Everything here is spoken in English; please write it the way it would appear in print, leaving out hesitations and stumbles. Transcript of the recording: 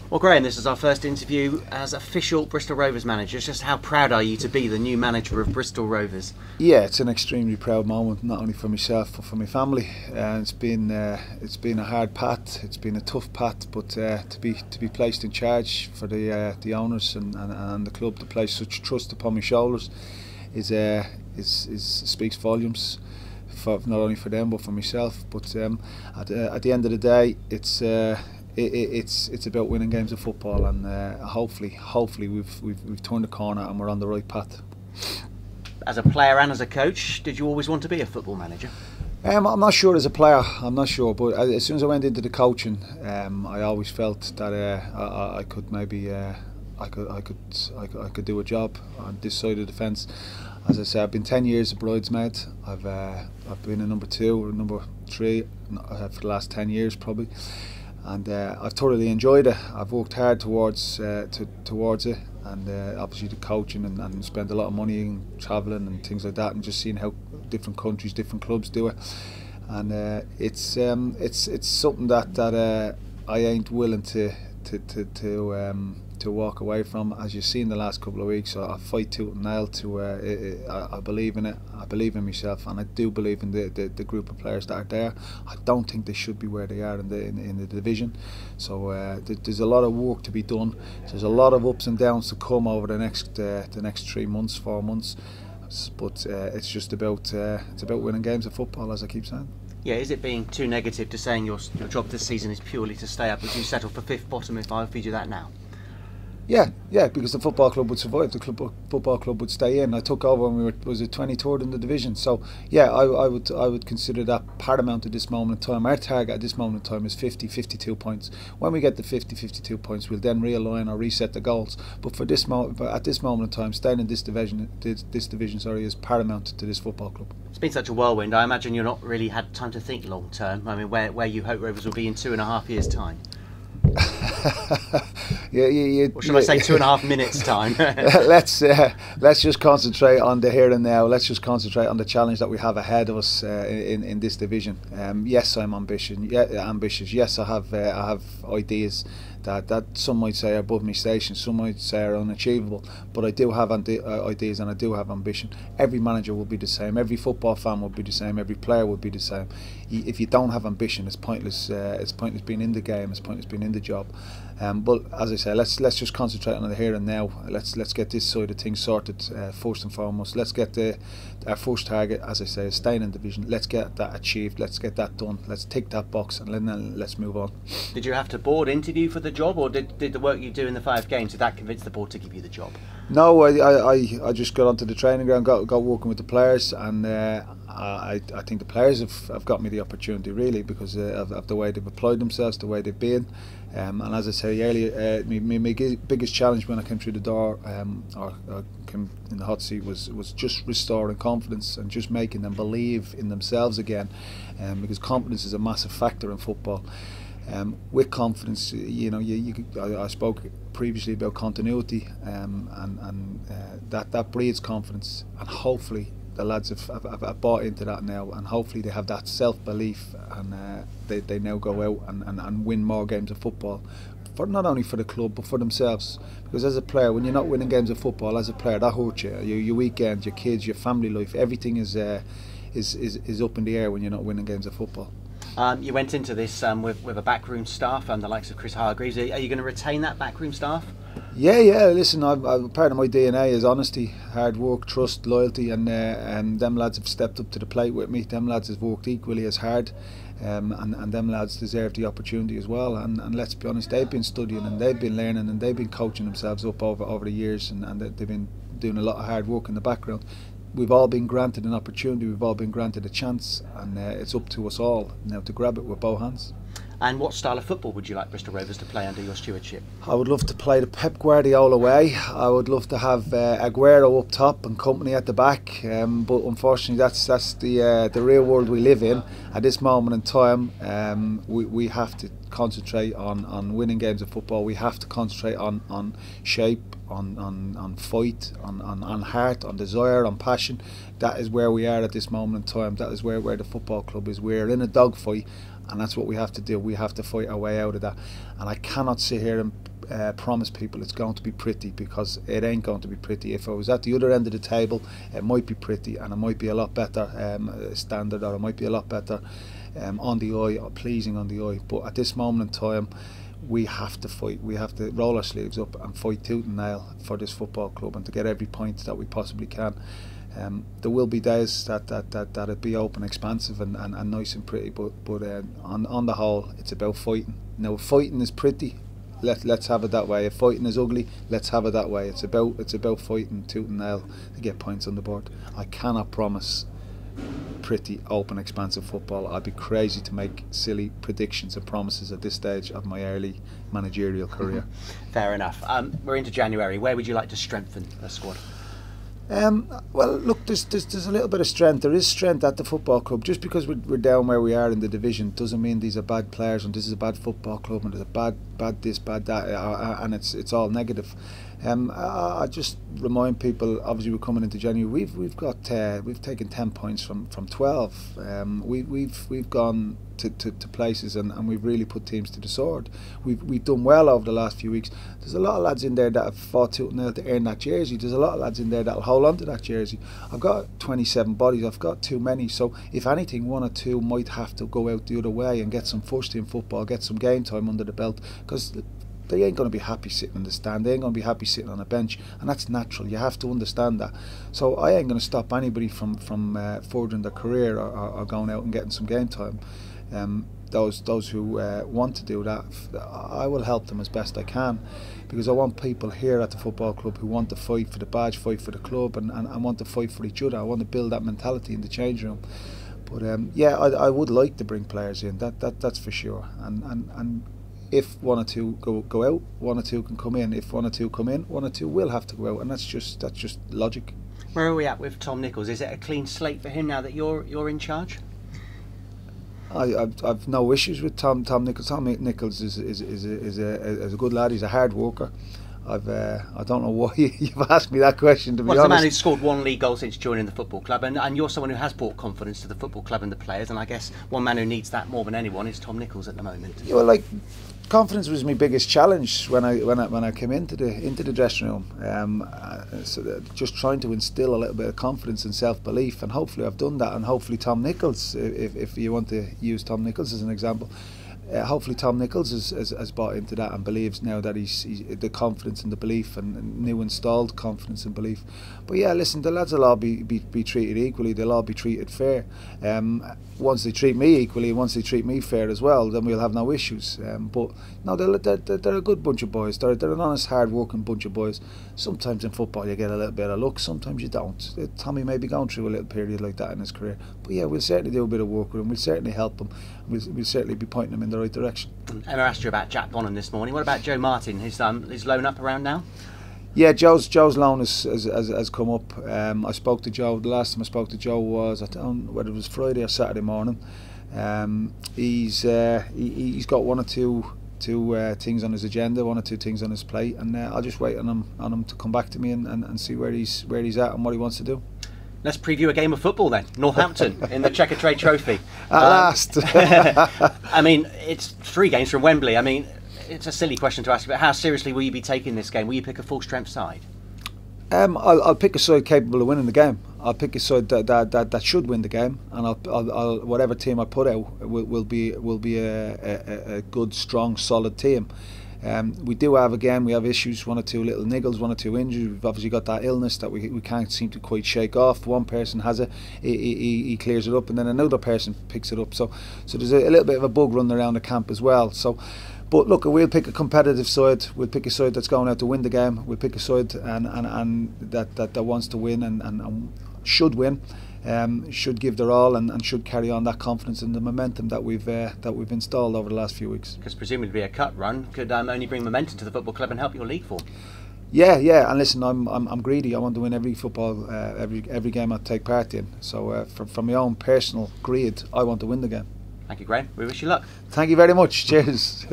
Well, Graham, this is our first interview as official Bristol Rovers manager. Just how proud are you to be the new manager of Bristol Rovers? Yeah, it's an extremely proud moment, not only for myself but for my family. It's been a hard path, it's been a tough path, but to be placed in charge for the owners and the club to place such trust upon my shoulders speaks volumes. For, not only for them but for myself. But at the end of the day, it's about winning games of football, and hopefully we've turned the corner and we're on the right path. As a player and as a coach, did you always want to be a football manager? I'm not sure as a player. I'm not sure, but as soon as I went into the coaching, I always felt that I could maybe I could do a job on this side of the fence. As I said, I've been 10 years a bridesmaid. I've been a number 2 or number 3 for the last 10 years probably, and I've thoroughly enjoyed it. I've worked hard towards it, and obviously the coaching and spent a lot of money and travelling and things like that, and just seeing how different countries, different clubs do it. And it's something that I ain't willing to walk away from. As you've seen the last couple of weeks, I fight tooth and nail to I believe in it, I believe in myself, and I do believe in the group of players that are there. I don't think they should be where they are in the division, so there's a lot of work to be done. There's a lot of ups and downs to come over the next 3 months, 4 months, but it's just about winning games of football, as I keep saying. Yeah, is it being too negative to saying your job this season is purely to stay up? Would you settle for 5th bottom if I offered you that now? Yeah, because the football club would survive. The football club would stay in. I took over when we was it 23rd in the division. So yeah, I would consider that paramount at this moment in time. Our target at this moment in time is 52 points. When we get the 52 points, we'll then realign or reset the goals. But at this moment in time, staying in this division is paramount to this football club. It's been such a whirlwind. I imagine you've not really had time to think long term. I mean, where you hope Rovers will be in 2.5 years' time. Or should I say 2.5 minutes time? let's just concentrate on the here and now. Let's just concentrate on the challenge that we have ahead of us in this division. Yes, I'm ambitious. Yes, I have ideas that some might say are above my station, some might say are unachievable, but I do have ideas and I do have ambition. Every manager will be the same, every football fan will be the same, every player will be the same. If you don't have ambition, it's pointless. It's pointless being in the game, it's pointless being in the job. But as I say, let's just concentrate on the here and now. Let's get this side of things sorted first and foremost. Let's get our first target, as I say, is staying in division. Let's get that achieved. Let's get that done. Let's tick that box, and then let's move on. Did you have to board interview for the job, or did the work you do in the 5 games, did that convince the board to give you the job? No, I just got onto the training ground, got working with the players, and I think the players have got me the opportunity, really, because of the way they've applied themselves, the way they've been. And as I say earlier, my biggest challenge when I came through the door or came in the hot seat was just restoring confidence and just making them believe in themselves again, because confidence is a massive factor in football. With confidence, I spoke previously about continuity, and that breeds confidence, and hopefully the lads have bought into that now, and hopefully they have that self-belief, and they now go out and win more games of football, for not only for the club but for themselves. Because as a player, when you're not winning games of football, as a player, that hurts you. Your weekend, your kids, your family life, everything is up in the air when you're not winning games of football. You went into this with a backroom staff and the likes of Chris Hargreaves. Are you going to retain that backroom staff? Yeah. Listen, part of my DNA is honesty, hard work, trust, loyalty, and them lads have stepped up to the plate with me. Them lads have worked equally as hard, and them lads deserve the opportunity as well. And let's be honest, they've been studying and they've been learning and they've been coaching themselves up over the years, and they've been doing a lot of hard work in the background. We've all been granted an opportunity, we've all been granted a chance, and it's up to us all now to grab it with both hands. And what style of football would you like Bristol Rovers to play under your stewardship? I would love to play the Pep Guardiola way. I would love to have Aguero up top and company at the back, but unfortunately that's the real world we live in. At this moment in time, we have to concentrate on winning games of football. We have to concentrate on shape, on fight, on heart, on desire, on passion. That is where we are at this moment in time. That is where the football club is. We're in a dogfight, and that's what we have to do. We have to fight our way out of that. And I cannot sit here promise people it's going to be pretty, because it ain't going to be pretty. If I was at the other end of the table, it might be pretty, and it might be a lot better standard, or it might be a lot better on the eye, or pleasing on the eye. But at this moment in time, we have to fight. We have to roll our sleeves up and fight tooth and nail for this football club, and to get every point that we possibly can. There will be days that it'll be open, expansive, and nice and pretty, but on the whole, it's about fighting. Now, if fighting is pretty, let's have it that way. If fighting is ugly, let's have it that way. It's about fighting tooth and nail to get points on the board. I cannot promise pretty, open, expansive football. I'd be crazy to make silly predictions and promises at this stage of my early managerial career. Fair enough. We're into January. Where would you like to strengthen the squad? Well, look, there's a little bit of strength. There is strength at the football club. Just because we're down where we are in the division doesn't mean these are bad players and this is a bad football club and there's a bad this, bad that, and it's all negative. I just remind people, obviously we're coming into January, we've taken 10 points from 12. We've gone to places and we've really put teams to the sword. We've done well over the last few weeks. There's a lot of lads in there that have fought tooth and nail to earn that jersey. There's a lot of lads in there that'll hold on to that jersey. I've got 27 bodies, I've got too many, so if anything, one or two might have to go out the other way and get some first team football, get some game time under the belt, because they ain't going to be happy sitting in the stand, they ain't going to be happy sitting on a bench, and that's natural. You have to understand that. So I ain't going to stop anybody from furthering their career or going out and getting some game time. Those who want to do that, I will help them as best I can, because I want people here at the football club who want to fight for the badge, fight for the club, and want to fight for each other. I want to build that mentality in the change room. But yeah, I would like to bring players in, that's for sure. And if one or two go out, one or two can come in. If one or two come in, one or two will have to go out, and that's just logic. Where are we at with Tom Nichols? Is it a clean slate for him now that you're in charge? I've no issues with Tom Nichols. Tom Nichols is a good lad. He's a hard worker. I don't know why you've asked me that question, to be honest. Well, it's a man who's scored one league goal since joining the football club, and you're someone who has brought confidence to the football club and the players, and I guess one man who needs that more than anyone is Tom Nichols at the moment. Yeah, well, like, confidence was my biggest challenge when I came into the dressing room. So just trying to instill a little bit of confidence and self-belief, and hopefully I've done that. And hopefully Tom Nichols, if you want to use Tom Nichols as an example, hopefully Tom Nichols has bought into that and believes now that he's the confidence and the belief and new installed confidence and belief. But yeah, listen, the lads will all be treated equally. They'll all be treated fair. Once they treat me equally, once they treat me fair as well, then we'll have no issues. But no, they're a good bunch of boys. They're an honest, hard-working bunch of boys. Sometimes in football you get a little bit of luck, sometimes you don't. Tommy may be going through a little period like that in his career. But yeah, we'll certainly do a bit of work with him. We'll certainly help him. We'll certainly be pointing him in the right direction. Emma asked you about Jack Bonham this morning. What about Joe Martin? His loan up around now? Yeah, Joe's loan has come up. I spoke to Joe. The last time I spoke to Joe was, I don't know whether it was Friday or Saturday morning. He's got one or two things on his agenda, one or two things on his plate, and I'll just wait on him to come back to me and see where he's at and what he wants to do. Let's preview a game of football then. Northampton in the Checkatrade Trophy. At last. I mean, it's 3 games from Wembley. I mean, it's a silly question to ask, but how seriously will you be taking this game? Will you pick a full strength side? I'll pick a side capable of winning the game. I'll pick a side that should win the game, and I'll whatever team I put out will be a good, strong, solid team. We do have issues, 1 or 2 little niggles, 1 or 2 injuries. We've obviously got that illness that we can't seem to quite shake off. One person has it, he clears it up, and then another person picks it up. So there's a little bit of a bug running around the camp as well. So, but look, we'll pick a competitive side. We'll pick a side that's going out to win the game. We'll pick a side and that wants to win and should win. Should give their all and should carry on that confidence and the momentum that we've installed over the last few weeks. Because presumably a cut run could only bring momentum to the football club and help your league form. Yeah, and listen, I'm greedy. I want to win every football, every game I take part in. So from my own personal greed, I want to win the game. Thank you, Graham. We wish you luck. Thank you very much. Cheers.